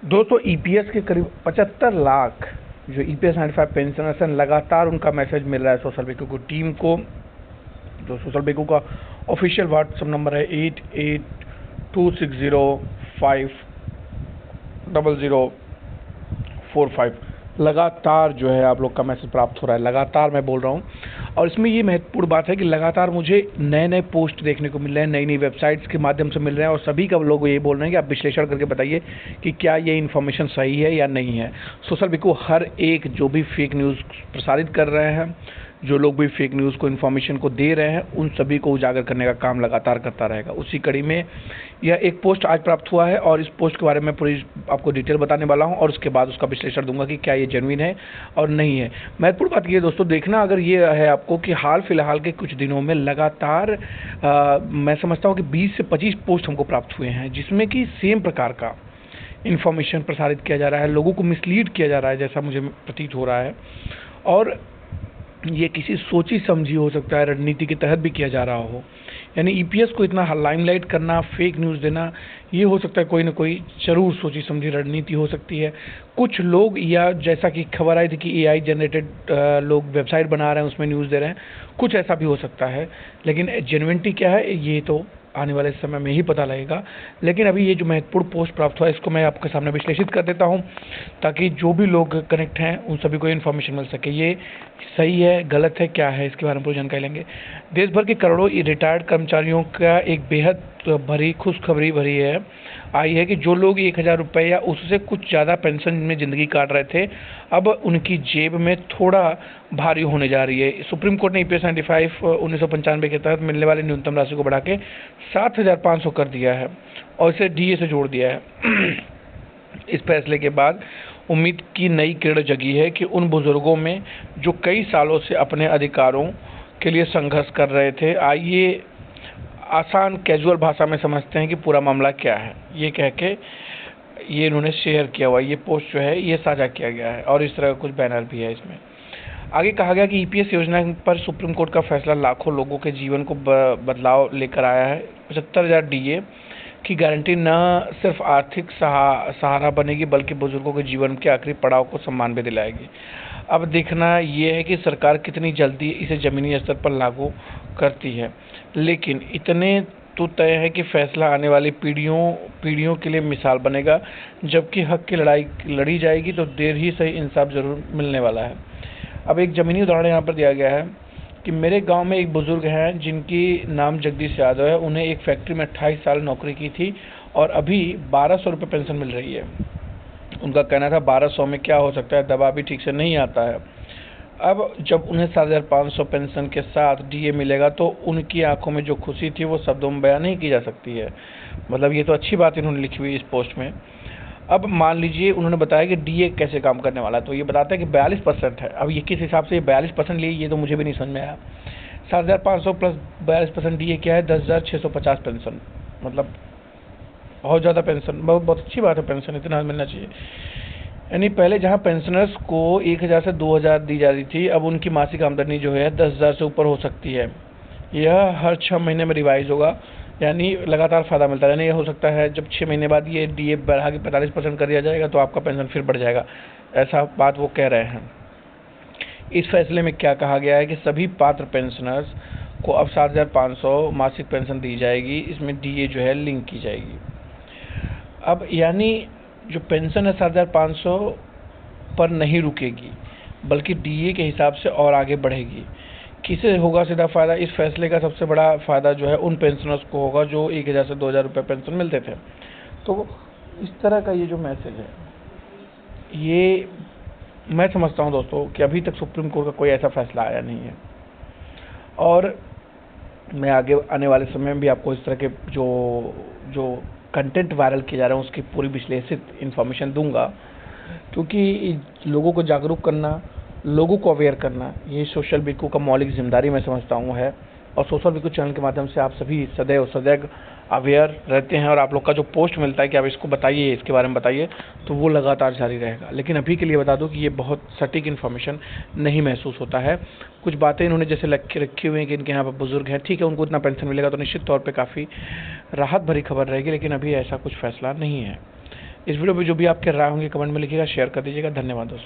दोस्तों ईपीएस के करीब 75 लाख जो ईपीएस 95 पेंशनर्स हैं, लगातार उनका मैसेज मिल रहा है सोशल बेकू को टीम को। जो सोशल बेकू का ऑफिशियल व्हाट्सएप नंबर है 8826050045, लगातार जो है आप लोग का मैसेज प्राप्त हो रहा है। लगातार मैं बोल रहा हूँ, और इसमें ये महत्वपूर्ण बात है कि लगातार मुझे नए नए पोस्ट देखने को मिल रहे हैं, नई नई वेबसाइट्स के माध्यम से मिल रहे हैं, और सभी का लोग ये बोल रहे हैं कि आप विश्लेषण करके बताइए कि क्या ये इन्फॉर्मेशन सही है या नहीं है। सोशल बेकू हर एक जो भी फेक न्यूज़ प्रसारित कर रहे हैं, जो लोग भी फेक न्यूज़ को इन्फॉर्मेशन को दे रहे हैं, उन सभी को उजागर करने का काम लगातार करता रहेगा। उसी कड़ी में यह एक पोस्ट आज प्राप्त हुआ है, और इस पोस्ट के बारे में पूरी आपको डिटेल बताने वाला हूं, और उसके बाद उसका विश्लेषण दूंगा कि क्या ये जेन्युइन है और नहीं है। महत्वपूर्ण बात ये दोस्तों देखना अगर ये है आपको कि हाल फिलहाल के कुछ दिनों में लगातार मैं समझता हूँ कि 20 से 25 पोस्ट हमको प्राप्त हुए हैं, जिसमें कि सेम प्रकार का इन्फॉर्मेशन प्रसारित किया जा रहा है, लोगों को मिसलीड किया जा रहा है, जैसा मुझे प्रतीत हो रहा है। और ये किसी सोची समझी हो सकता है, रणनीति के तहत भी किया जा रहा हो। यानी ईपीएस को इतना लाइमलाइट करना, फेक न्यूज़ देना, ये हो सकता है कोई ना कोई जरूर सोची समझी रणनीति हो सकती है। कुछ लोग, या जैसा कि खबर आई थी कि एआई जनरेटेड लोग वेबसाइट बना रहे हैं, उसमें न्यूज़ दे रहे हैं, कुछ ऐसा भी हो सकता है। लेकिन जेन्युइनिटी क्या है ये तो आने वाले समय में ही पता लगेगा। लेकिन अभी ये जो महत्वपूर्ण पोस्ट प्राप्त हुआ है, इसको मैं आपके सामने विश्लेषित कर देता हूं, ताकि जो भी लोग कनेक्ट हैं उन सभी को इन्फॉर्मेशन मिल सके। ये सही है, गलत है, क्या है, इसके बारे में पूरी जानकारी लेंगे। देश भर के करोड़ों रिटायर्ड कर्मचारियों का एक बेहद भरी खुशखबरी भरी है आई है कि जो लोग 1000 रुपये या उससे कुछ ज़्यादा पेंशन में ज़िंदगी काट रहे थे, अब उनकी जेब में थोड़ा भारी होने जा रही है। सुप्रीम कोर्ट ने ईपीएस 95 1995 के तहत मिलने वाली न्यूनतम राशि को बढ़ा के 7500 कर दिया है, और इसे डीए से जोड़ दिया है। इस फैसले के बाद उम्मीद की नई किरण जगी है कि उन बुजुर्गों में जो कई सालों से अपने अधिकारों के लिए संघर्ष कर रहे थे। आइए आसान कैजुअल भाषा में समझते हैं कि पूरा मामला क्या है। ये कह के ये इन्होंने शेयर किया हुआ, ये पोस्ट जो है ये साझा किया गया है, और इस तरह का कुछ बैनर भी है इसमें। आगे कहा गया कि ईपीएस योजना पर सुप्रीम कोर्ट का फैसला लाखों लोगों के जीवन को बदलाव लेकर आया है। 75,000 डीए की गारंटी न सिर्फ आर्थिक सहारा बनेगी, बल्कि बुजुर्गों के जीवन के आखिरी पड़ाव को सम्मान भी दिलाएगी। अब देखना यह है कि सरकार कितनी जल्दी इसे ज़मीनी स्तर पर लागू करती है। लेकिन इतने तो तय है कि फैसला आने वाली पीढ़ियों के लिए मिसाल बनेगा। जबकि हक की लड़ाई लड़ी जाएगी तो देर ही सही इंसाफ जरूर मिलने वाला है। अब एक ज़मीनी उदाहरण यहाँ पर दिया गया है कि मेरे गांव में एक बुजुर्ग हैं जिनकी नाम जगदीश यादव है। उन्हें एक फैक्ट्री में 28 साल नौकरी की थी, और अभी 1200 रुपये पेंशन मिल रही है। उनका कहना था 1200 में क्या हो सकता है, दवा भी ठीक से नहीं आता है। अब जब उन्हें 7500 पेंशन के साथ डीए मिलेगा तो उनकी आंखों में जो खुशी थी वो शब्दों में बयान नहीं की जा सकती है। मतलब ये तो अच्छी बात इन्होंने लिखी हुई इस पोस्ट में। अब मान लीजिए उन्होंने बताया कि डीए कैसे काम करने वाला है, तो ये बताता है कि 42% है। अब ये किस हिसाब से ये 42% लिए, ये तो मुझे भी नहीं समझ में आया। 7500 प्लस 42% डीए क्या है, 10,650 पेंशन। मतलब बहुत ज़्यादा पेंशन, बहुत अच्छी बात है, पेंशन इतना मिलना चाहिए। यानी पहले जहां पेंशनर्स को 1000 से 2000 दी जाती थी, अब उनकी मासिक आमदनी जो है 10,000 से ऊपर हो सकती है। यह हर 6 महीने में रिवाइज होगा, यानी लगातार फायदा मिलता है। यानी यह हो सकता है जब 6 महीने बाद ये डीए बढ़ा के 45% कर दिया जाएगा तो आपका पेंशन फिर बढ़ जाएगा, ऐसा बात वो कह रहे हैं। इस फैसले में क्या कहा गया है कि सभी पात्र पेंशनर्स को अब 7500 मासिक पेंशन दी जाएगी, इसमें डीए जो है लिंक की जाएगी। अब यानी जो पेंशन है 7500 पर नहीं रुकेगी, बल्कि डीए के हिसाब से और आगे बढ़ेगी। किसे होगा सीधा फ़ायदा? इस फैसले का सबसे बड़ा फ़ायदा जो है उन पेंशनर्स को होगा जो 1000 से 2000 रुपये पेंशन मिलते थे। तो इस तरह का ये जो मैसेज है, ये मैं समझता हूँ दोस्तों कि अभी तक सुप्रीम कोर्ट का कोई ऐसा फैसला आया नहीं है, और मैं आगे आने वाले समय में भी आपको इस तरह के जो कंटेंट वायरल किए जा रहे हैं उसकी पूरी विश्लेषित इन्फॉर्मेशन दूंगा। क्योंकि लोगों को जागरूक करना, लोगों को अवेयर करना, ये सोशल बेकू का मौलिक जिम्मेदारी मैं समझता हूँ है। और सोशल बेकू चैनल के माध्यम से आप सभी सदैव अवेयर रहते हैं, और आप लोग का जो पोस्ट मिलता है कि आप इसको बताइए, इसके बारे में बताइए, तो वो लगातार जारी रहेगा। लेकिन अभी के लिए बता दूं कि ये बहुत सटीक इन्फॉर्मेशन नहीं महसूस होता है। कुछ बातें इन्होंने जैसे रखी हुई हैं कि इनके यहाँ पर बुजुर्ग हैं, ठीक है, उनको इतना पेंशन मिलेगा तो निश्चित तौर पर काफ़ी राहत भरी खबर रहेगी, लेकिन अभी ऐसा कुछ फैसला नहीं है। इस वीडियो पे जो भी आपके राय होंगे कमेंट में लिखिएगा, शेयर कर दीजिएगा। धन्यवाद दोस्तों।